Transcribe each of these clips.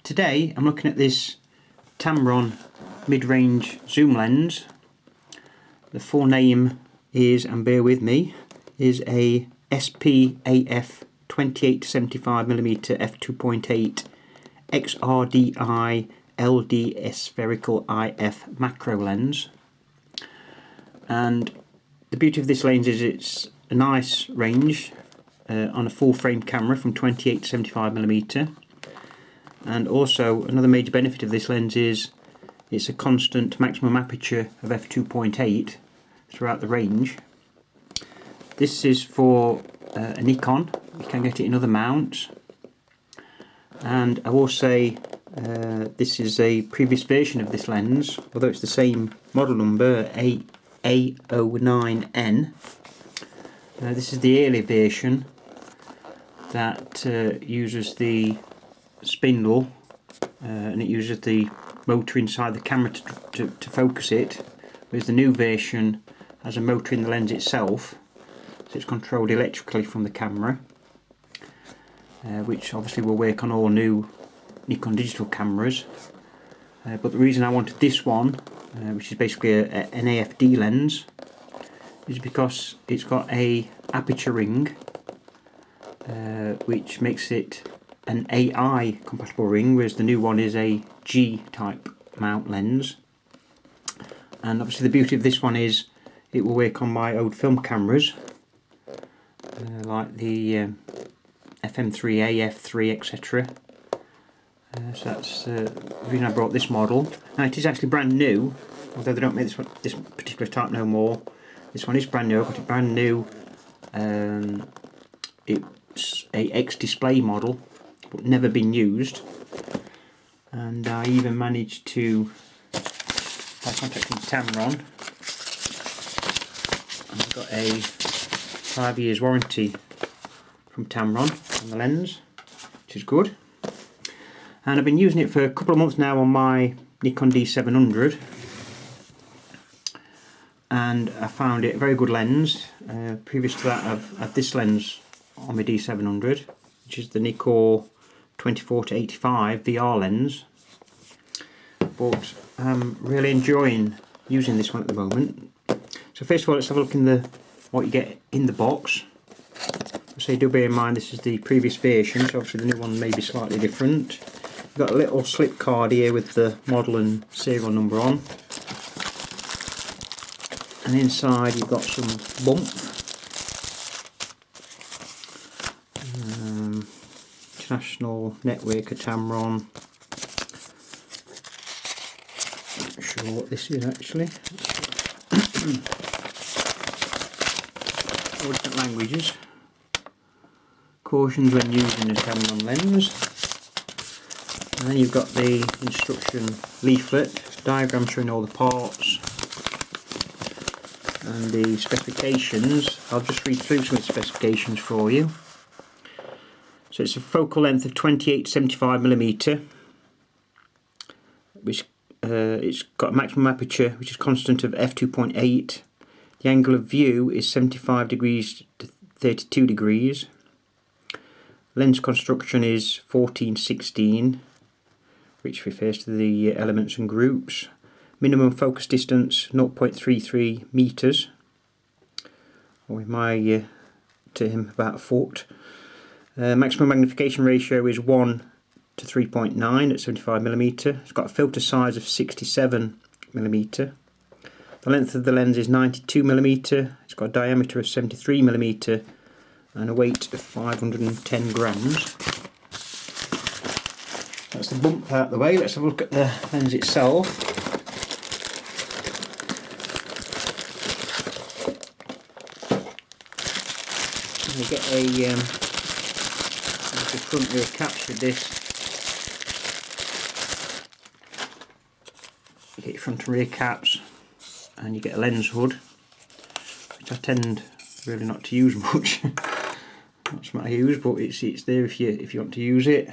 Today I'm looking at this Tamron mid-range zoom lens. The full name is, and bear with me, is a SP AF28-75mm f2.8 XR Di LD Aspherical IF macro lens. And the beauty of this lens is it's a nice range on a full frame camera from 28 to 75mm. And also another major benefit of this lens is it's a constant maximum aperture of f2.8 throughout the range. This is for a Nikon. You can get it in other mounts. And I will say this is a previous version of this lens, although it's the same model number, A09N. This is the earlier version that uses the spindle and it uses the motor inside the camera to focus it, whereas the new version has a motor in the lens itself, so it's controlled electrically from the camera, which obviously will work on all new Nikon digital cameras. But the reason I wanted this one, which is basically an AFD lens, is because it's got a aperture ring which makes it an AI compatible ring, whereas the new one is a G type mount lens. And obviously the beauty of this one is it will work on my old film cameras, like the FM3A, F3, etc. So that's the reason I brought this model. Now it is actually brand new, although they don't make this particular type no more. This one is brand new. I got it brand new. It's a X display model, but never been used. And I even managed to, by contacting Tamron, I've got a 5 years warranty from Tamron on the lens, which is good. And I've been using it for a couple of months now on my Nikon D700, and I found it a very good lens. Previous to that I've had this lens on my D700, which is the Nikon 24-85 VR lens, but I'm really enjoying using this one at the moment. So first of all, let's have a look in what you get in the box. So do bear in mind this is the previous version, so obviously the new one may be slightly different. You've got a little slip card here with the model and serial number on, and inside you've got some bump. International network of Tamron. Not sure what this is actually. All different languages. Cautions when using a Tamron lens. And then you've got the instruction leaflet, diagram showing all the parts, and the specifications. I'll just read through some of the specifications for you. So it's a focal length of 28-75mm, which it's got a maximum aperture which is constant of f2.8. The angle of view is 75 degrees to 32 degrees. Lens construction is 14-16, which refers to the elements and groups. Minimum focus distance 0.33 meters, or in my term about a foot. Maximum magnification ratio is 1 to 3.9 at 75mm. It's got a filter size of 67mm. The length of the lens is 92mm. It's got a diameter of 73mm and a weight of 510 grams. That's the bump out of the way. Let's have a look at the lens itself. You get a the front rear caps with this. You get your front and rear caps, and you get a lens hood, which I tend really not to use much. Not something I use, but it's there if you want to use it.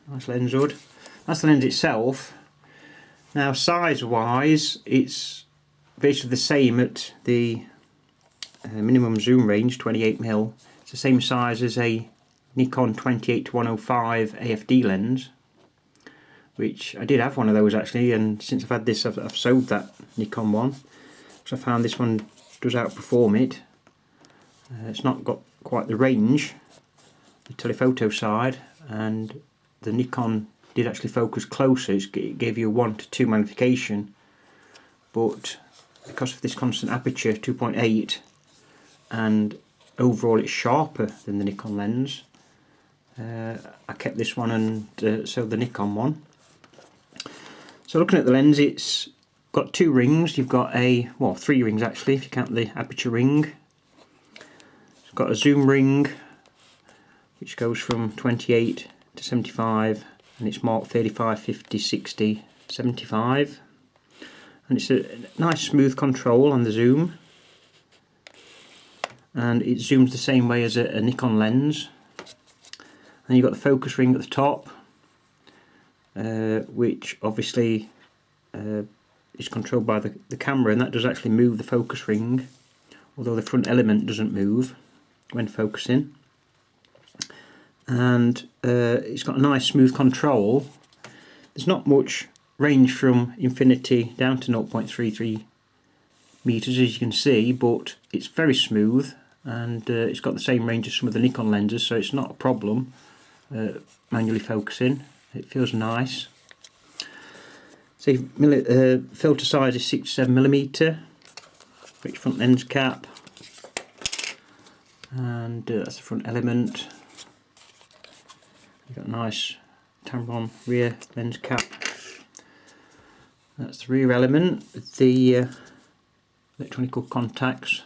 Nice lens hood. That's the lens itself. Now size wise, it's basically the same at the minimum zoom range, 28mm. It's the same size as a Nikon 28-105 AFD lens. which I did have one of those actually, and since I've had this I've sold that Nikon one, because I found this one does outperform it. It's not got quite the range, the telephoto side, and the Nikon did actually focus closer. It gave you a 1 to 2 magnification, but because of this constant aperture 2.8, and overall it's sharper than the Nikon lens, I kept this one and sold the Nikon one. So looking at the lens, it's got 2 rings. You've got well, 3 rings actually if you count the aperture ring. It's got a zoom ring which goes from 28 to 75, and it's marked 35, 50, 60, 75, and it's a nice smooth control on the zoom, and it zooms the same way as a Nikon lens. And you've got the focus ring at the top, which obviously is controlled by the camera, and that does actually move the focus ring, although the front element doesn't move when focusing. And it's got a nice smooth control. There's not much range from infinity down to 0.33 meters, as you can see, but it's very smooth, and it's got the same range as some of the Nikon lenses, so it's not a problem manually focusing. It feels nice. So filter size is 67mm for each front lens cap, and that's the front element. You've got a nice Tamron rear lens cap. That's the rear element with the electronic contacts,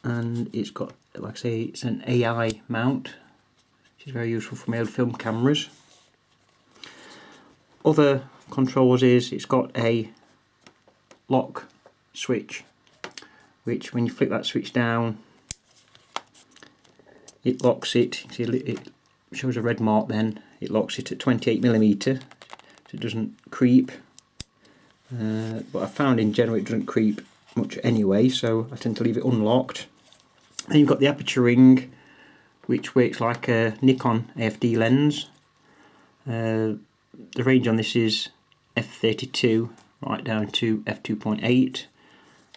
and it's got, like I say, it's an AI mount, which is very useful for my old film cameras. Other controls is it's got a lock switch, which when you flick that switch down, it locks it. See, it shows a red mark then. It locks it at 28mm, so it doesn't creep. But I found in general it doesn't creep much anyway, so I tend to leave it unlocked. And you've got the aperture ring, which works like a Nikon AFD lens. The range on this is f32 right down to f2.8,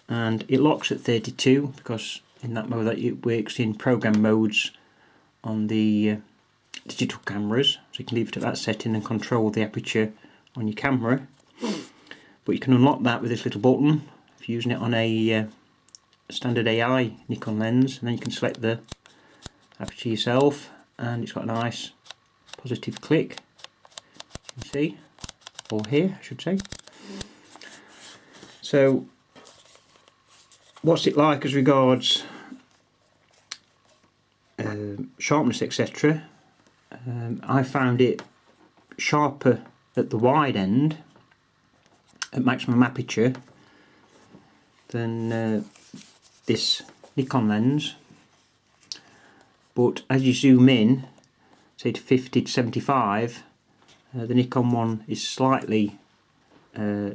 and it locks at 32 because in that mode that it works in program modes on the digital cameras, so you can leave it at that setting and control the aperture on your camera. But you can unlock that with this little button if you're using it on a standard AI Nikon lens, and then you can select the aperture yourself, and it's got a nice positive click, you can see, or here I should say. So what's it like as regards sharpness, etc.? I found it sharper at the wide end at maximum aperture than this Nikon lens, but as you zoom in, say to 50 to 75, the Nikon one is slightly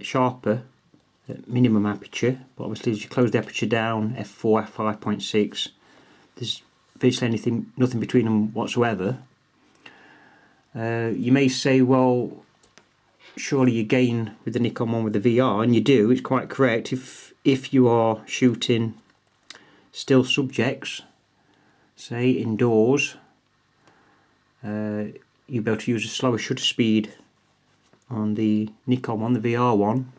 sharper at minimum aperture, but obviously as you close the aperture down, f4, f5.6, there's virtually nothing between them whatsoever. You may say, well, surely you gain with the Nikon one with the VR, and you do. It's quite correct. If you are shooting still subjects, say indoors, you'll be able to use a slower shutter speed on the Nikon one, the VR one,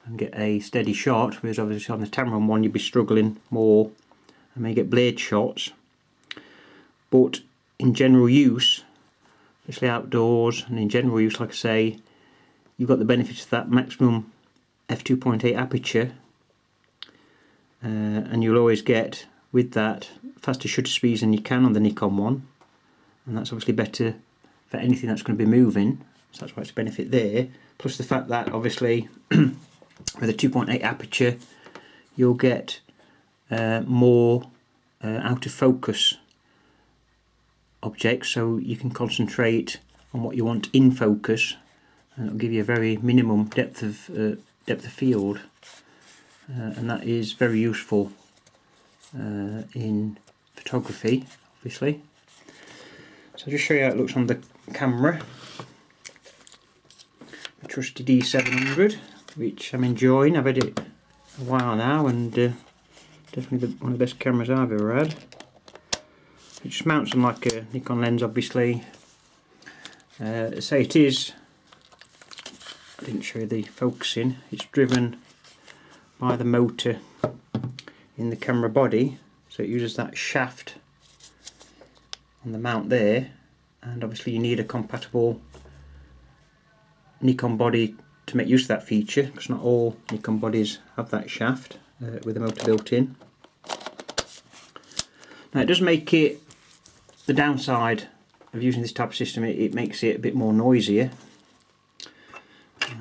and get a steady shot, whereas obviously on the Tamron one you'd be struggling more and may get blade shots. But in general use, especially outdoors and in general use, like I say, you've got the benefits of that maximum f2.8 aperture, and you'll always get with that faster shutter speeds than you can on the Nikon one, and that's obviously better for anything that's going to be moving, so that's why it's a benefit there. Plus the fact that obviously with a 2.8 aperture you'll get more out of focus objects, so you can concentrate on what you want in focus, and it'll give you a very minimum depth of field, and that is very useful in photography, obviously. So I'll just show you how it looks on the camera. trusty D700, which I'm enjoying. I've had it a while now, and definitely one of the best cameras I've ever had. It just mounts on like a Nikon lens, obviously. So it is, I didn't show you the focusing, it's driven by the motor in the camera body, so it uses that shaft on the mount there, and obviously you need a compatible Nikon body to make use of that feature, because not all Nikon bodies have that shaft with the motor built in. Now it does make it, the downside of using this type of system, it makes it a bit more noisier.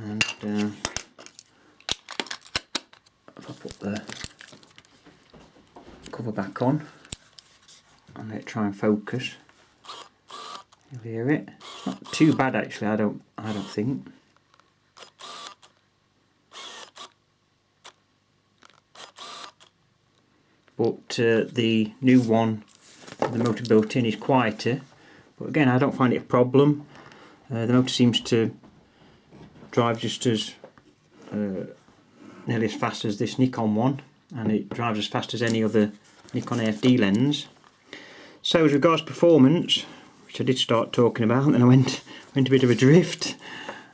And if I put the cover back on and let it try and focus, you'll hear it. It's not too bad actually, I don't think. But the new one, the motor built in, is quieter. But again, I don't find it a problem. The motor seems to drive just as nearly as fast as this Nikon one, and it drives as fast as any other Nikon AFD lens. So as regards performance, which I did start talking about, and then I went a bit of a drift.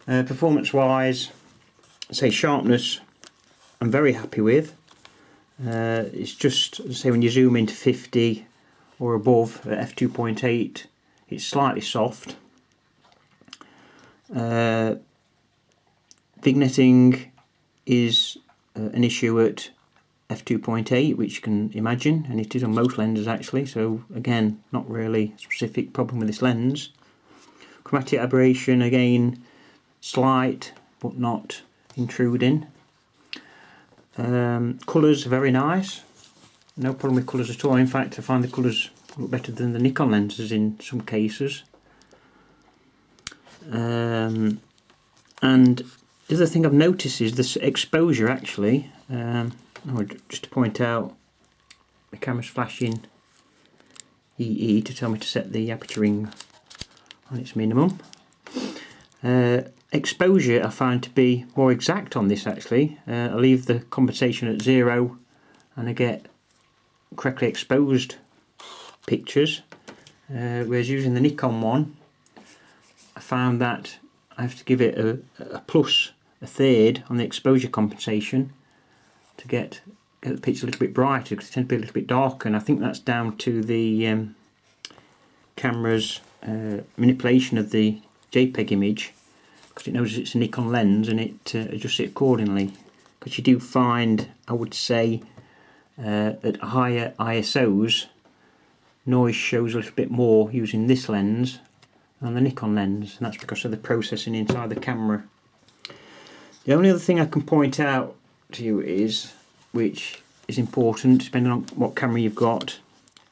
Performance wise, say sharpness, I'm very happy with. It's just, as I say, when you zoom into 50 or above at f2.8, it's slightly soft. Vignetting is an issue at f2.8, which you can imagine, and it is on most lenses actually, so again, not really a specific problem with this lens. Chromatic aberration, again, slight but not intruding. Colours are very nice, no problem with colours at all. In fact, I find the colours look better than the Nikon lenses in some cases. And the other thing I've noticed is this exposure actually. Just to point out, the camera's flashing EE to tell me to set the aperture ring on its minimum. Exposure I find to be more exact on this actually. I leave the compensation at 0 and I get correctly exposed pictures, whereas using the Nikon one, I found that I have to give it a plus a third on the exposure compensation to get the picture a little bit brighter, because it tends to be a little bit darker, and I think that's down to the camera's manipulation of the JPEG image, because it knows it's a Nikon lens and it adjusts it accordingly. Because you do find, I would say, at higher ISOs, noise shows a little bit more using this lens than the Nikon lens, and that's because of the processing inside the camera. The only other thing I can point out to you is, which is important depending on what camera you've got,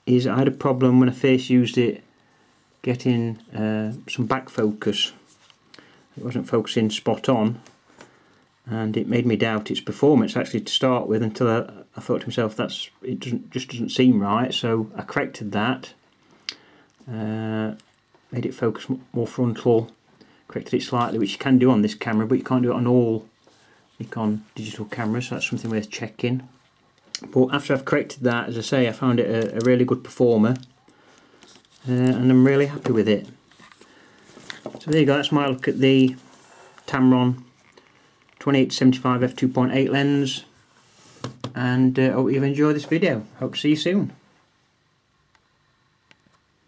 is I had a problem when I first used it getting some back focus. It wasn't focusing spot on, and it made me doubt its performance actually to start with, until I thought to myself, it just doesn't seem right. So I corrected that, made it focus more frontal, corrected it slightly, which you can do on this camera, but you can't do it on all Nikon digital cameras, so that's something worth checking. But after I've corrected that, as I say, I found it a really good performer, and I'm really happy with it. So there you go, that's my look at the Tamron 28-75 f2.8 lens, and I hope you've enjoyed this video. Hope to see you soon.